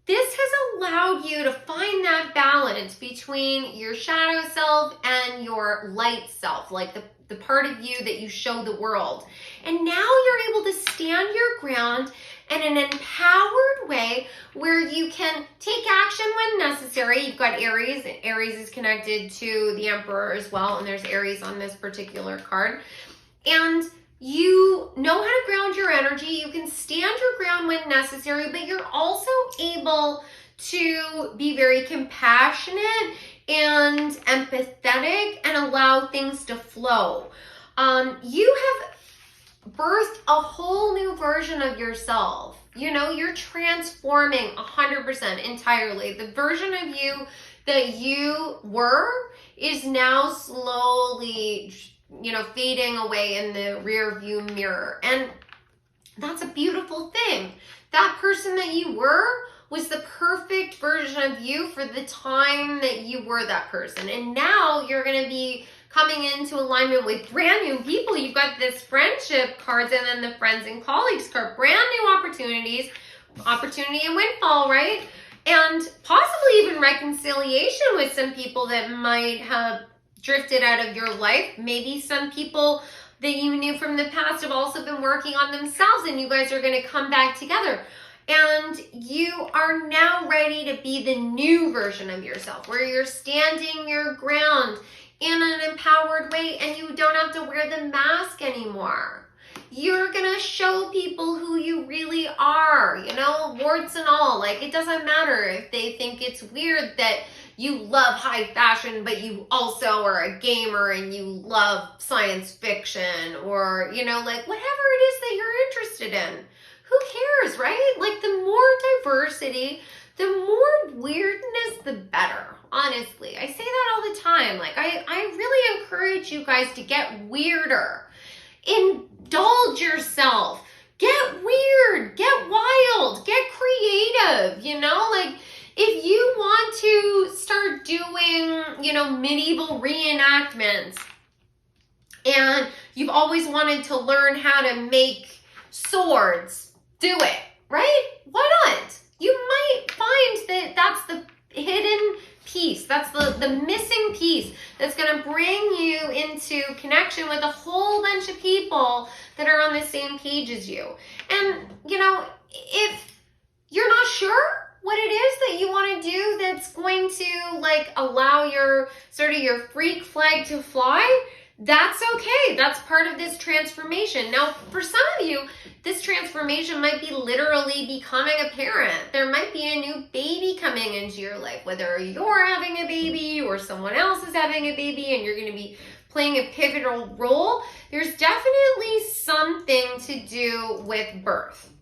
this has allowed you to find that balance between your shadow self and your light self, like the part of you that you show the world. And now you're able to stand your ground in an empowered way where you can take action when necessary. You've got Aries, and Aries is connected to the Emperor as well, and there's Aries on this particular card. And you know how to ground your energy. You can stand your ground when necessary, but you're also able to be very compassionate and empathetic and allow things to flow. You have birthed a whole new version of yourself. You're transforming 100% entirely. The version of you that you were is now slowly fading away in the rear view mirror. And that's a beautiful thing. That person that you were was the perfect version of you for the time that you were that person. And now you're going to be coming into alignment with brand new people. You've got this friendship cards and then the friends and colleagues card. Brand new opportunities, opportunity and windfall, right? And possibly even reconciliation with some people that might have drifted out of your life. Maybe some people that you knew from the past have also been working on themselves, and you guys are going to come back together. And you are now ready to be the new version of yourself, where you're standing your ground in an empowered way, and you don't have to wear the mask anymore. You're going to show people who you really are, warts and all. Like, it doesn't matter if they think it's weird that you love high fashion, but you also are a gamer and you love science fiction, or, like whatever it is that you're interested in. Who cares, right? Like, the more diversity, the more weirdness, the better. Honestly, I say that all the time. Like, I really encourage you guys to get weirder. Indulge yourself. Get weird. Get wild. Get creative. Like, if you want to start doing, medieval reenactments, and you've always wanted to learn how to make swords, do it, right? Why not? You might find that that's the hidden piece. That's the missing piece that's going to bring you into connection with a whole bunch of people that are on the same page as you. And, if you're not sure what it is that you want to want to do that's going to like allow your sort of your freak flag to fly, that's okay. That's part of this transformation. Now, for some of you, this transformation might be literally becoming a parent. There might be a new baby coming into your life, whether you're having a baby or someone else is having a baby and you're going to be playing a pivotal role. There's definitely something to do with birth.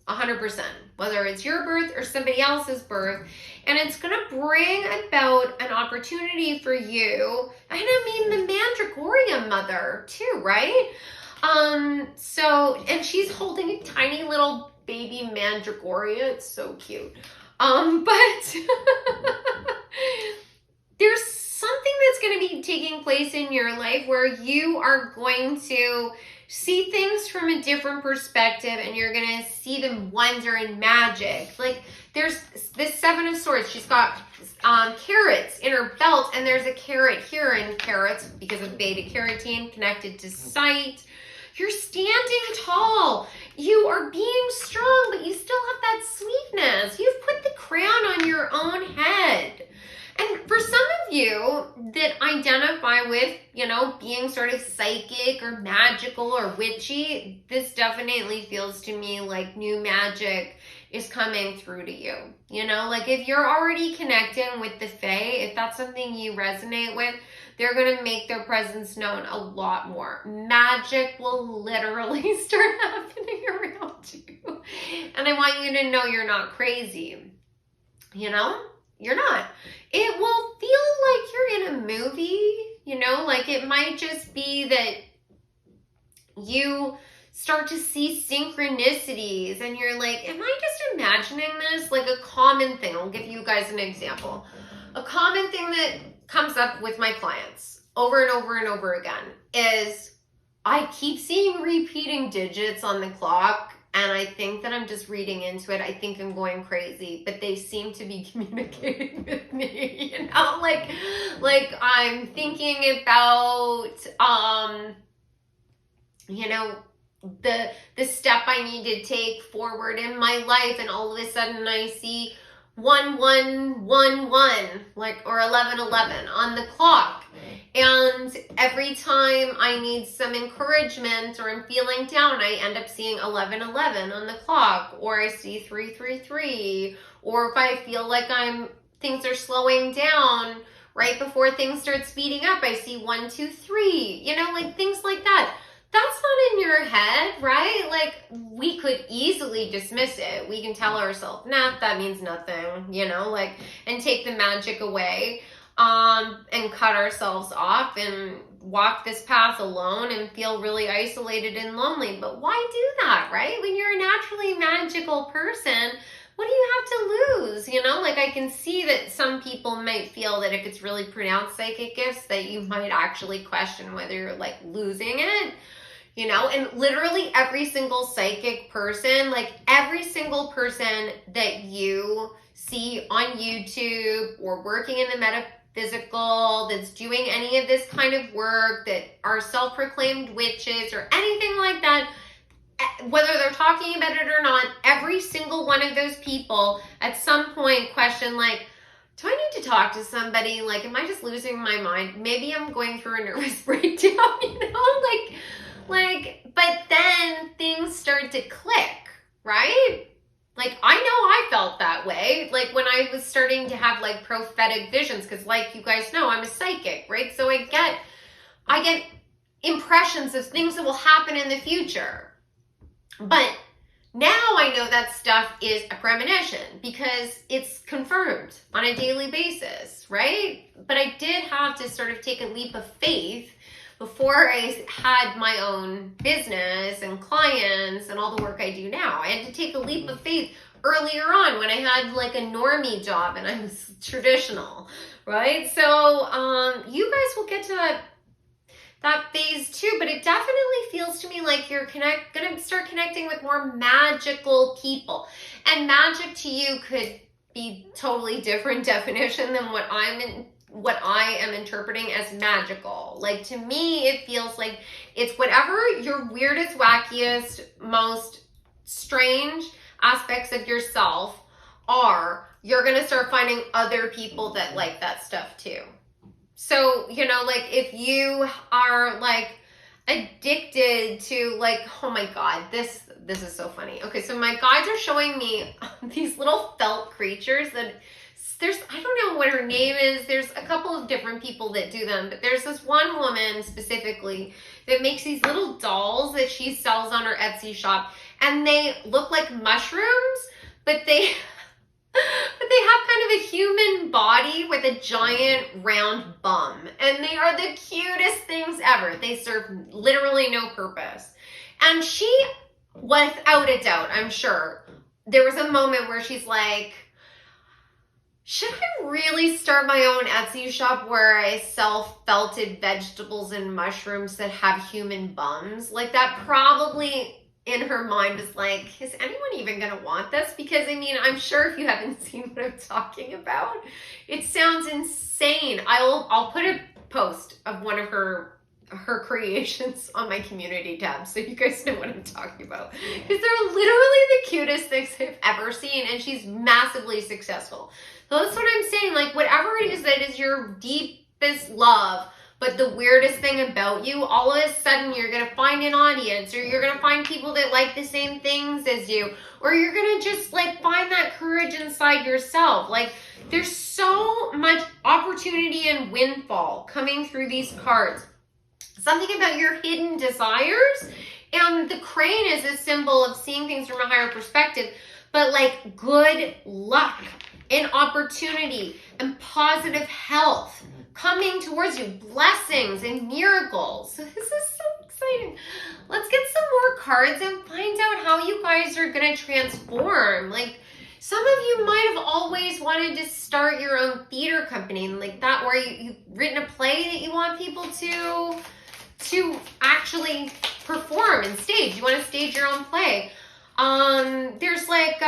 100%, whether it's your birth or somebody else's birth, and it's going to bring about an opportunity for you, and I mean the Mandragoria mother too, right? And she's holding a tiny little baby Mandragoria. It's so cute. But there's something that's going to be taking place in your life where you are going to see things from a different perspective, and you're going to see them wonder and magic. Like there's this Seven of Swords. She's got carrots in her belt, and there's a carrot here, and carrots, because of beta carotene, connected to sight. You're standing tall. You are being strong, but you still have that sweetness. You've put the crown on your own head. And for some of you that identify with, being sort of psychic or magical or witchy, this definitely feels to me like new magic is coming through to you. Like if you're already connecting with the Fae, if that's something you resonate with, they're going to make their presence known a lot more. Magic will literally start happening around you. And I want you to know you're not crazy. You're not. It will feel like you're in a movie, like it might just be that you start to see synchronicities and you're like, am I just imagining this? Like a common thing, I'll give you guys an example. A common thing that comes up with my clients over and over and over again is I keep seeing repeating digits on the clock. And I think that I'm just reading into it. I think I'm going crazy, but they seem to be communicating with me, like I'm thinking about, the step I need to take forward in my life. And all of a sudden I see 1111, or 1111 on the clock. And every time I need some encouragement or I'm feeling down, I end up seeing 1111 on the clock, or I see 333, or if I feel like things are slowing down right before things start speeding up, I see 123, like things like that. That's not in your head, right? Like we could easily dismiss it. We can tell ourselves, nah, that means nothing, and take the magic away. And cut ourselves off and walk this path alone and feel really isolated and lonely. But why do that, right? When you're a naturally magical person, what do you have to lose? Like I can see that some people might feel that if it's really pronounced psychic gifts, that you might actually question whether you're like losing it. And literally every single psychic person, like every single person that you see on YouTube or working in the metaphysical, that's doing any of this kind of work, that are self-proclaimed witches or anything like that, whether they're talking about it or not, every single one of those people at some point question like, do I need to talk to somebody? Like, am I just losing my mind? Maybe I'm going through a nervous breakdown, but then things start to click, right? Like, I know I felt that way, like when I was starting to have like prophetic visions, because like you guys know, I'm a psychic, right? So I get impressions of things that will happen in the future. But now I know that stuff is a premonition because it's confirmed on a daily basis, right? But I did have to sort of take a leap of faith before I had my own business and clients and all the work I do now. I had to take a leap of faith earlier on when I had like a normie job and I was traditional, right? So you guys will get to that phase too, but it definitely feels to me like you're gonna start connecting with more magical people. And magic to you could be totally different definition than what I am interpreting as magical. Like to me, it feels like it's whatever your weirdest, wackiest, most strange aspects of yourself are, you're going to start finding other people that like that stuff too. So, you know, like if you are like addicted to like, oh my God, this is so funny. Okay, so my guides are showing me these little felt creatures that I don't know what her name is. There's a couple of different people that do them, but there's this one woman specifically that makes these little dolls that she sells on her Etsy shop, and they look like mushrooms, but they have kind of a human body with a giant round bum, and they are the cutest things ever. They serve literally no purpose. And she, without a doubt, I'm sure, there was a moment where she's like, should I really start my own Etsy shop where I sell felted vegetables and mushrooms that have human bums? Like, that probably in her mind was like, is anyone even gonna want this? Because I mean, I'm sure if you haven't seen what I'm talking about, it sounds insane. I'll put a post of one of her creations on my community tab so you guys know what I'm talking about, because they're literally the cutest things I've ever seen, and she's massively successful. So that's what I'm saying, like whatever it is that is your deepest love, but the weirdest thing about you, all of a sudden you're going to find an audience, or you're going to find people that like the same things as you, or you're going to just like find that courage inside yourself. Like there's so much opportunity and windfall coming through these cards. Something about your hidden desires, and the crane is a symbol of seeing things from a higher perspective, but like good luck and opportunity and positive health coming towards you, blessings and miracles. So this is so exciting. Let's get some more cards and find out how you guys are going to transform. Like, some of you might have always wanted to start your own theater company, like that, where you've written a play that you want people to actually perform and stage. You want to stage your own play. There's like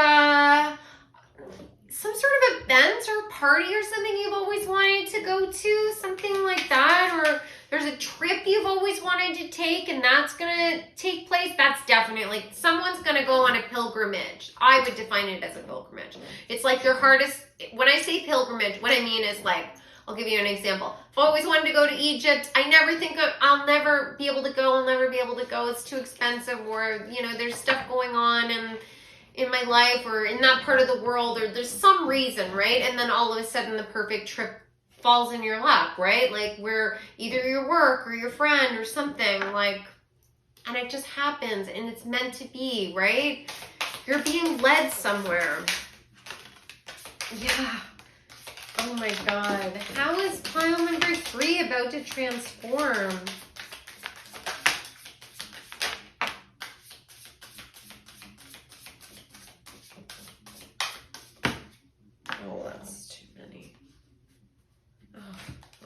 some sort of event or party or something you've always wanted to go to, something like that, or there's a trip you've always wanted to take and that's gonna take place. That's definitely, someone's gonna go on a pilgrimage. I would define it as a pilgrimage. It's like your hardest, when I say pilgrimage, what I mean is like, I'll give you an example. If I always wanted to go to Egypt, I never think I'll never be able to go. I'll never be able to go. It's too expensive, or, you know, there's stuff going on in my life or in that part of the world, or there's some reason, right? And then all of a sudden the perfect trip falls in your lap, right? Like where either your work or your friend or something, like, and it just happens and it's meant to be, right? You're being led somewhere. Yeah. Oh my God. How is pile number 3 about to transform? Oh, that's too many. Oh,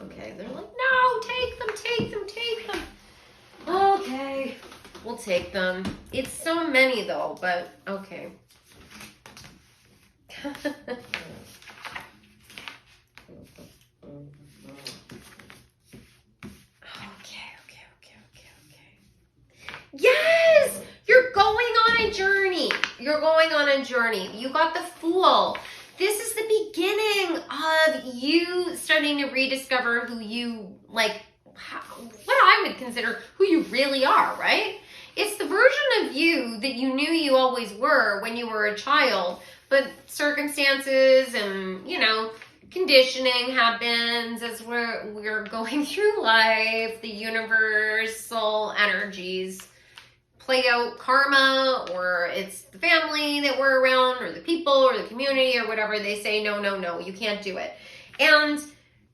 okay. They're like, no, take them, take them, take them. Okay. We'll take them. It's so many though, but okay. Yes! You're going on a journey. You're going on a journey. You got the Fool. This is the beginning of you starting to rediscover who you, like, what I would consider who you really are, right? It's the version of you that you knew you always were when you were a child, but circumstances and, you know, conditioning happens as we're going through life. The universal energies play out karma, or it's the family that we're around, or the people, or the community, or whatever. They say, no, no, no, you can't do it. And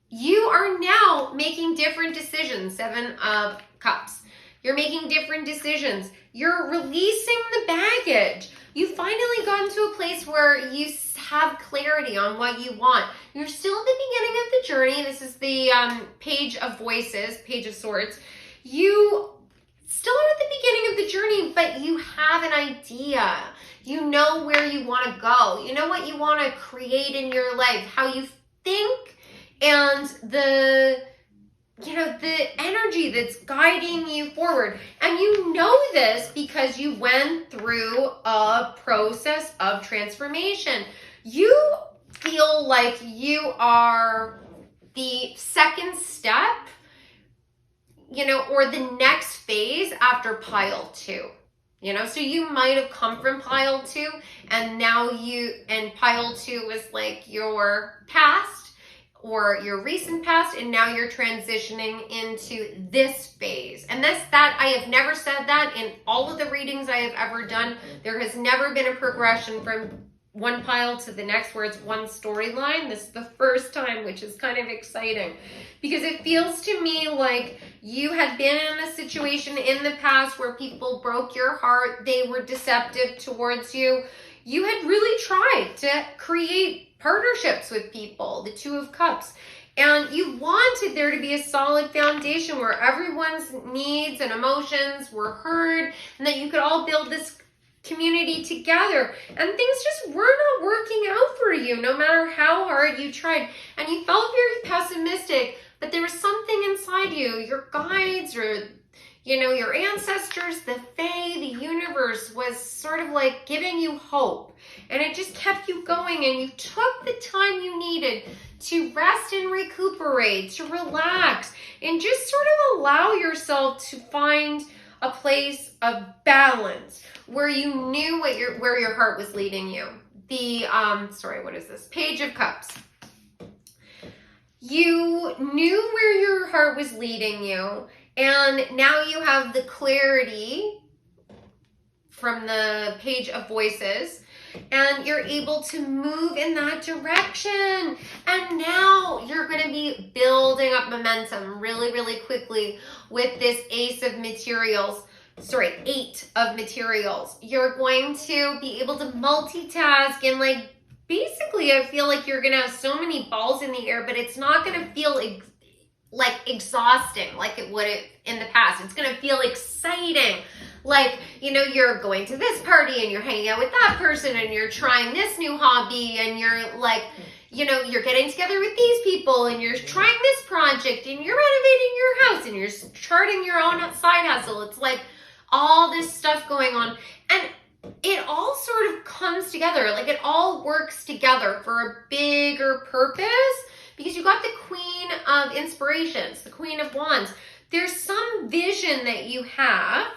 you are now making different decisions. 7 of Cups. You're making different decisions. You're releasing the baggage. You've finally gotten to a place where you have clarity on what you want. You're still at the beginning of the journey. This is the Page of Voices, Page of Swords. You still are at the beginning of the journey, but you have an idea. You know where you want to go. You know what you want to create in your life, how you think, and the energy that's guiding you forward. And you know this because you went through a process of transformation. You feel like you are the second step, you know, or the next phase after pile 2. You know, so you might have come from pile 2 and now pile 2 is like your past or your recent past, and now you're transitioning into this phase. And that I have never said that in all of the readings I have ever done. There has never been a progression from one pile to the next where it's one storyline. This is the first time, which is kind of exciting because it feels to me like you had been in a situation in the past where people broke your heart, they were deceptive towards you. You had really tried to create partnerships with people, the Two of Cups, and you wanted there to be a solid foundation where everyone's needs and emotions were heard and that you could all build this community together, and things just were not working out for you no matter how hard you tried, and you felt very pessimistic. But there was something inside you, your guides or, you know, your ancestors, the Fae, the universe was sort of like giving you hope, and it just kept you going, and you took the time you needed to rest and recuperate, to relax, and just sort of allow yourself to find a place of balance where you knew where your heart was leading you. The what is this? Page of Cups. You knew where your heart was leading you, and now you have the clarity from the Page of Voices, and you're able to move in that direction. And now you're going to be building up momentum really, really quickly with this Eight of Materials. You're going to be able to multitask and like, basically I feel like you're going to have so many balls in the air, but it's not going to feel like exhausting like it would in the past. It's going to feel exciting. Like, you know, you're going to this party and you're hanging out with that person and you're trying this new hobby and you're like, you know, you're getting together with these people and you're trying this project and you're renovating your house and you're charting your own side hustle. It's like all this stuff going on, and it all sort of comes together. Like it all works together for a bigger purpose because you got the Queen of Inspirations, the Queen of Wands. There's some vision that you have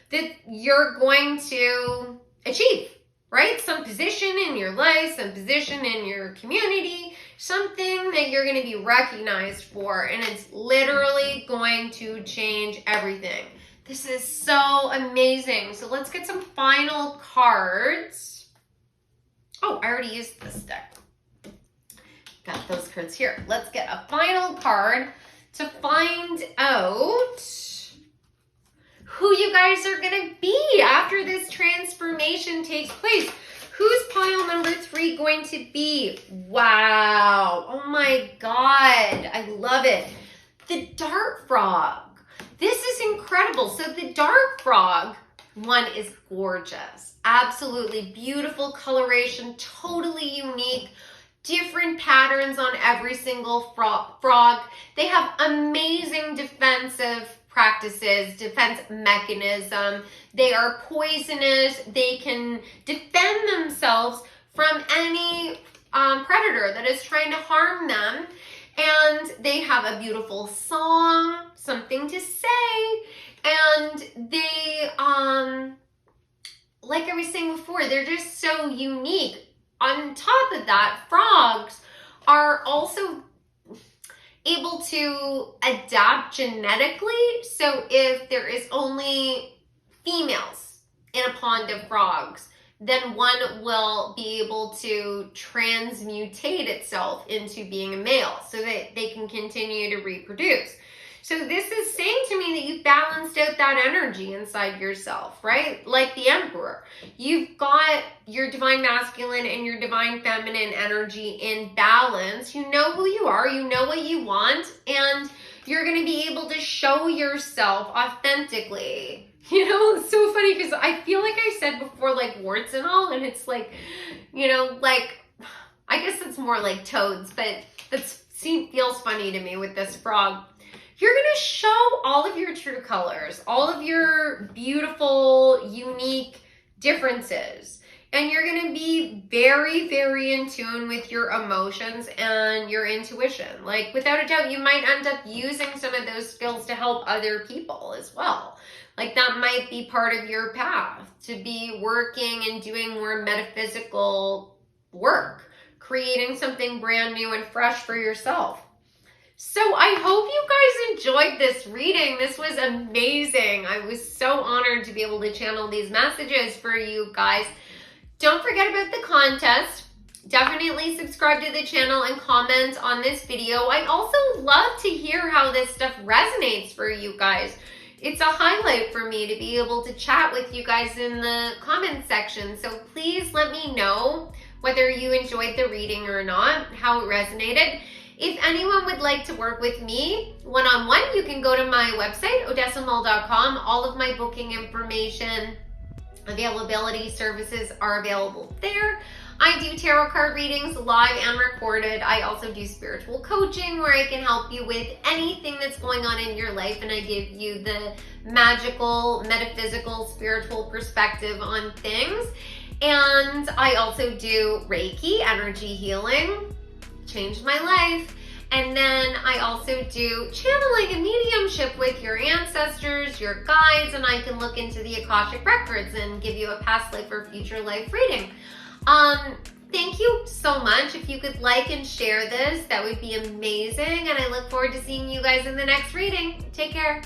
that you're going to achieve, right? Some position in your life, some position in your community, something that you're going to be recognized for, and it's literally going to change everything. This is so amazing. So let's get some final cards. Oh, I already used this deck. Got those cards here. Let's get a final card to find out who you guys are going to be after this transformation takes place. Who's pile number 3 going to be? Wow. Oh my God. I love it. The Dart Frog. This is incredible. So the Dart Frog one is gorgeous. Absolutely beautiful coloration, totally unique. Different patterns on every single frog. They have amazing defensive practices, defense mechanism. They are poisonous. They can defend themselves from any predator that is trying to harm them. And they have a beautiful song, something to say. And they, like I was saying before, they're just so unique. On top of that, frogs are also able to adapt genetically. So if there is only females in a pond of frogs, then one will be able to transmutate itself into being a male so that they can continue to reproduce. So this is saying to me that you've balanced out that energy inside yourself, right? Like the Emperor. You've got your divine masculine and your divine feminine energy in balance. You know who you are, you know what you want, and you're going to be able to show yourself authentically. You know, it's so funny because I feel like I said before, like warts and all, and it's like, you know, like, I guess it's more like toads, but that feels funny to me with this frog. You're going to show all of your true colors, all of your beautiful, unique differences. And you're going to be very, very in tune with your emotions and your intuition. Like, without a doubt, you might end up using some of those skills to help other people as well. Like, that might be part of your path, to be working and doing more metaphysical work, creating something brand new and fresh for yourself. So I hope you guys enjoyed this reading. This was amazing. I was so honored to be able to channel these messages for you guys. Don't forget about the contest. Definitely subscribe to the channel and comment on this video. I also love to hear how this stuff resonates for you guys. It's a highlight for me to be able to chat with you guys in the comment section. So please let me know whether you enjoyed the reading or not, how it resonated. If anyone would like to work with me one-on-one, you can go to my website, odessamall.com. All of my booking information, availability, services are available there. I do tarot card readings live and recorded. I also do spiritual coaching where I can help you with anything that's going on in your life, and I give you the magical, metaphysical, spiritual perspective on things. And I also do Reiki, energy healing, changed my life. And then I also do channeling and mediumship with your ancestors, your guides, and I can look into the Akashic records and give you a past life or future life reading. Thank you so much. If you could like and share this, that would be amazing. And I look forward to seeing you guys in the next reading. Take care.